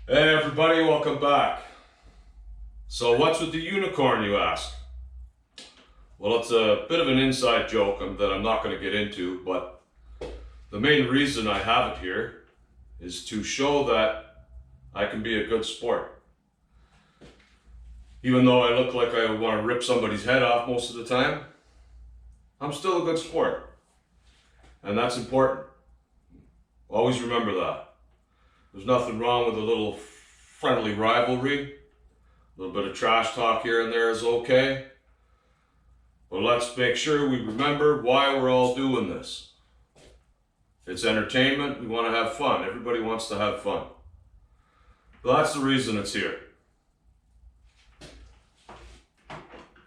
Hey everybody, welcome back. So what's with the unicorn, you ask? Well, it's a bit of an inside joke that I'm not going to get into, but the main reason I have it here is to show that I can be a good sport. Even though I look like I want to rip somebody's head off most of the time, I'm still a good sport. And that's important. Always remember that. There's nothing wrong with a little friendly rivalry. A little bit of trash talk here and there is okay. But let's make sure we remember why we're all doing this. It's entertainment. We want to have fun. Everybody wants to have fun. But that's the reason it's here.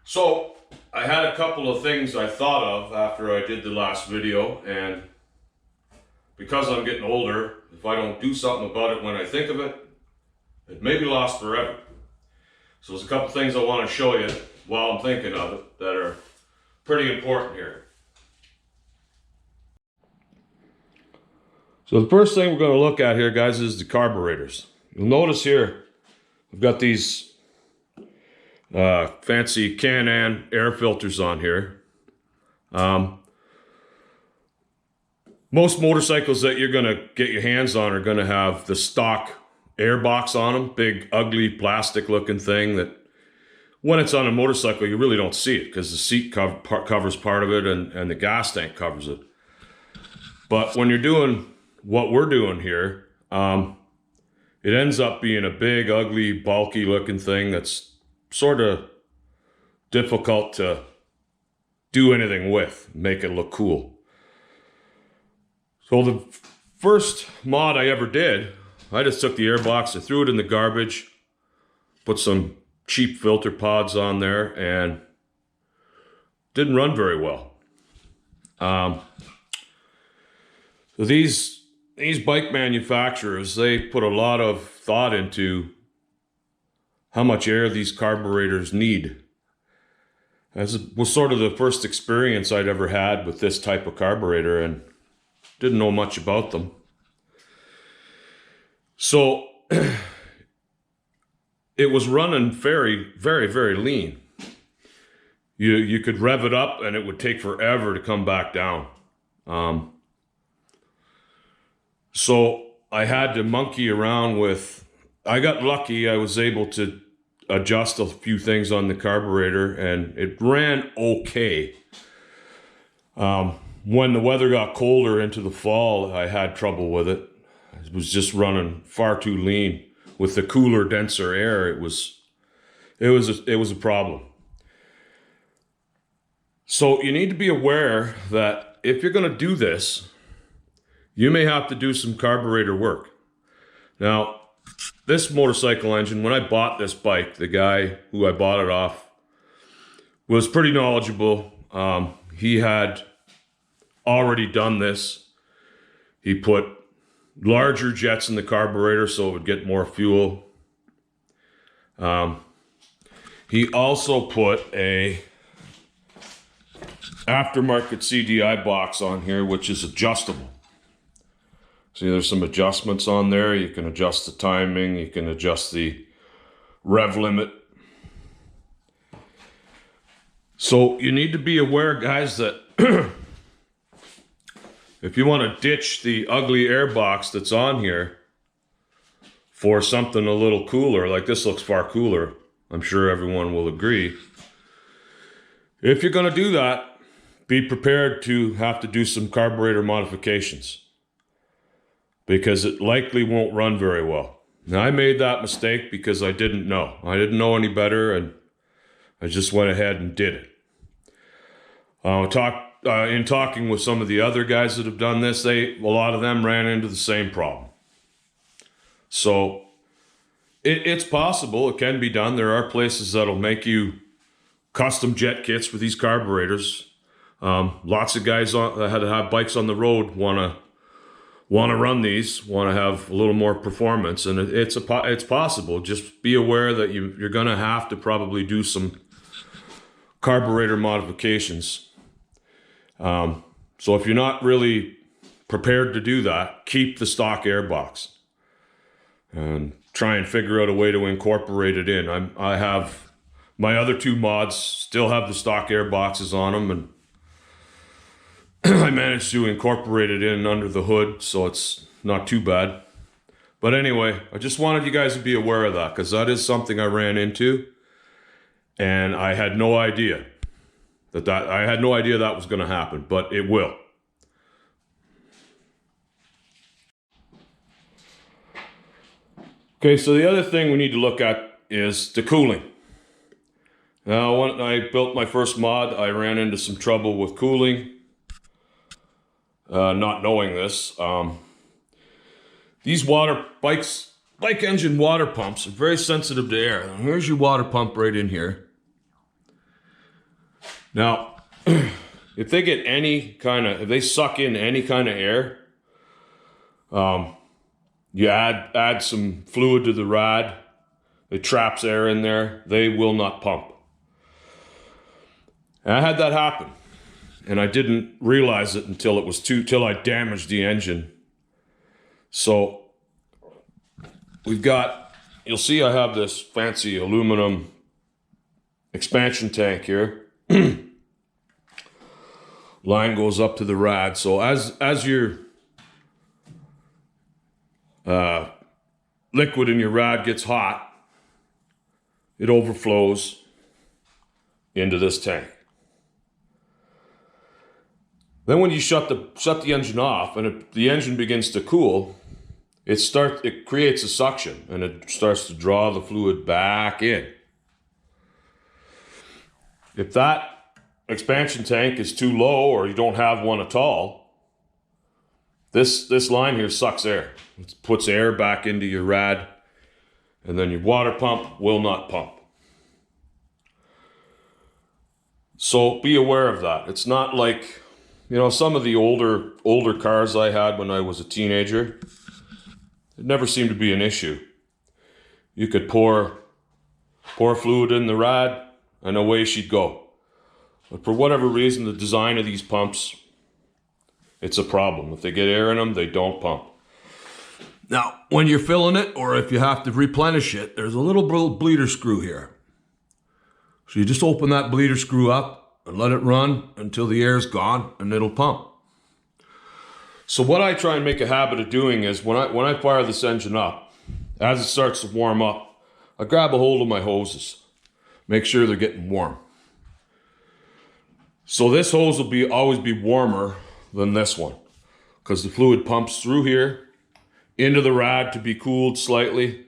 So I had a couple of things I thought of after I did the last video, and because I'm getting older, if I don't do something about it when I think of it, it may be lost forever. So there's a couple things I want to show you while I'm thinking of it that are pretty important here. So the first thing we're going to look at here, guys, is the carburetors. You'll notice here, I've got these fancy Can-Am air filters on here. Most motorcycles that you're going to get your hands on are going to have the stock air box on them, big ugly plastic looking thing that when it's on a motorcycle you really don't see it because the seat covers part of it and the gas tank covers it. But when you're doing what we're doing here, it ends up being a big ugly bulky looking thing that's sort of difficult to do anything with, make it look cool. So the first mod I ever did, I just took the air box, I threw it in the garbage, put some cheap filter pods on there, and didn't run very well. So these bike manufacturers, they put a lot of thought into how much air these carburetors need. This was sort of the first experience I'd ever had with this type of carburetor, and didn't know much about them. So it was running very, very lean. You could rev it up and it would take forever to come back down. So I had to monkey around with, I got lucky, I was able to adjust a few things on the carburetor and it ran okay. When the weather got colder into the fall, I had trouble with it. It was just running far too lean. With the cooler, denser air, it was a problem. So you need to be aware that if you're going to do this, you may have to do some carburetor work. Now, this motorcycle engine, when I bought this bike, the guy who I bought it off was pretty knowledgeable. He had already done this. He put larger jets in the carburetor so it would get more fuel. He also put a aftermarket CDI box on here, which is adjustable. See, there's some adjustments on there. You can adjust the timing, you can adjust the rev limit. So you need to be aware, guys, that if you want to ditch the ugly air box that's on here for something a little cooler, like this looks far cooler, I'm sure everyone will agree. If you're going to do that, be prepared to have to do some carburetor modifications because it likely won't run very well. Now, I made that mistake because I didn't know. I didn't know any better, and I just went ahead and did it. In talking with some of the other guys that have done this, a lot of them ran into the same problem. So it's possible, it can be done. There are places that'll make you custom jet kits for these carburetors. Lots of guys that have bikes on the road want to run these, want to have a little more performance, and it's possible. Just be aware that you're going to have to probably do some carburetor modifications. So if you're not really prepared to do that, keep the stock air box. and try and figure out a way to incorporate it in. I have my other two mods still have the stock air boxes on them, and I managed to incorporate it in under the hood, so it's not too bad. But anyway, I just wanted you guys to be aware of that, because that is something I ran into, and I had no idea that was going to happen, but it will. Okay, so the other thing we need to look at is the cooling. Now, when I built my first mod, I ran into some trouble with cooling, not knowing this. These bike engine water pumps are very sensitive to air. And here's your water pump right in here. Now, if they get if they suck in any kind of air, you add some fluid to the rad, it traps air in there, they will not pump. And I had that happen, and I didn't realize it until I damaged the engine. So you'll see I have this fancy aluminum expansion tank here. Line goes up to the rad. So as your liquid in your rad gets hot, it overflows into this tank. Then when you shut the engine off and the engine begins to cool, it creates a suction and it starts to draw the fluid back in. If that expansion tank is too low or you don't have one at all, this line here sucks air. It puts air back into your rad, and then your water pump will not pump. So be aware of that. It's not like, some of the older cars I had when I was a teenager, it never seemed to be an issue. You could pour fluid in the rad and away she'd go. But for whatever reason, the design of these pumps, it's a problem. If they get air in them, they don't pump. Now, when you're filling it, or if you have to replenish it, there's a little bleeder screw here. So you just open that bleeder screw up and let it run until the air's gone, and it'll pump. So what I try and make a habit of doing is when I fire this engine up, as it starts to warm up, I grab a hold of my hoses, make sure they're getting warm. So this hose will always be warmer than this one, because the fluid pumps through here into the rad to be cooled slightly,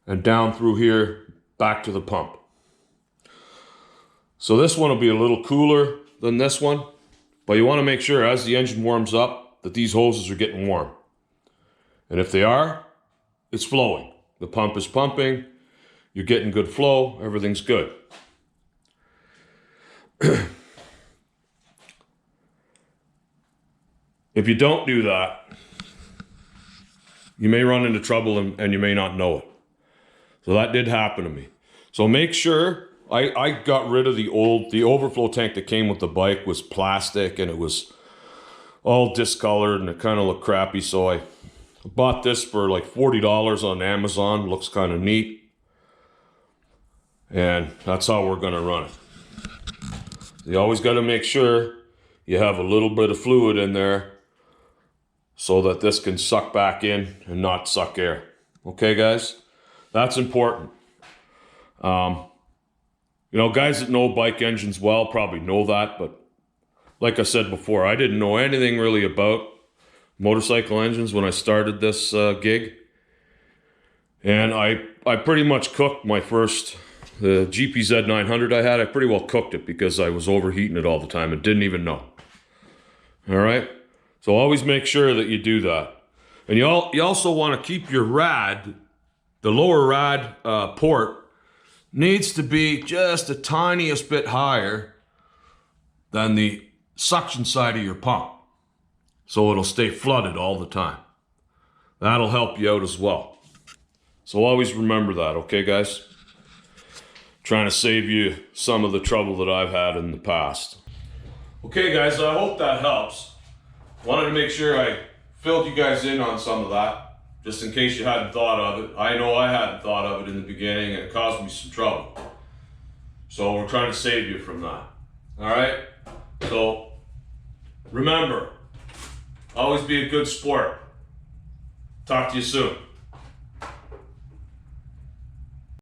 and down through here back to the pump. So this one will be a little cooler than this one, but you want to make sure as the engine warms up that these hoses are getting warm. And if they are, it's flowing. The pump is pumping, you're getting good flow, everything's good. If you don't do that, you may run into trouble and you may not know it. So that did happen to me. So make sure, I got rid of the overflow tank that came with the bike was plastic and it was all discolored and it kind of looked crappy. So I bought this for like $40 on Amazon. Looks kind of neat. And that's how we're gonna run it. You always gotta make sure you have a little bit of fluid in there so that this can suck back in and not suck air. Okay, guys? That's important. Guys that know bike engines well probably know that, but like I said before, I didn't know anything really about motorcycle engines when I started this gig. And I pretty much cooked my first, the GPZ 900 I had, I pretty well cooked it because I was overheating it all the time and didn't even know. All right? So always make sure that you do that. And you also want to keep your rad, the lower rad port, needs to be just the tiniest bit higher than the suction side of your pump. So it'll stay flooded all the time. That'll help you out as well. So always remember that, okay, guys? Trying to save you some of the trouble that I've had in the past. Okay, guys, I hope that helps. Wanted to make sure I filled you guys in on some of that. just in case you hadn't thought of it. I know I hadn't thought of it in the beginning, and it caused me some trouble. So we're trying to save you from that. All right? So remember, always be a good sport. Talk to you soon.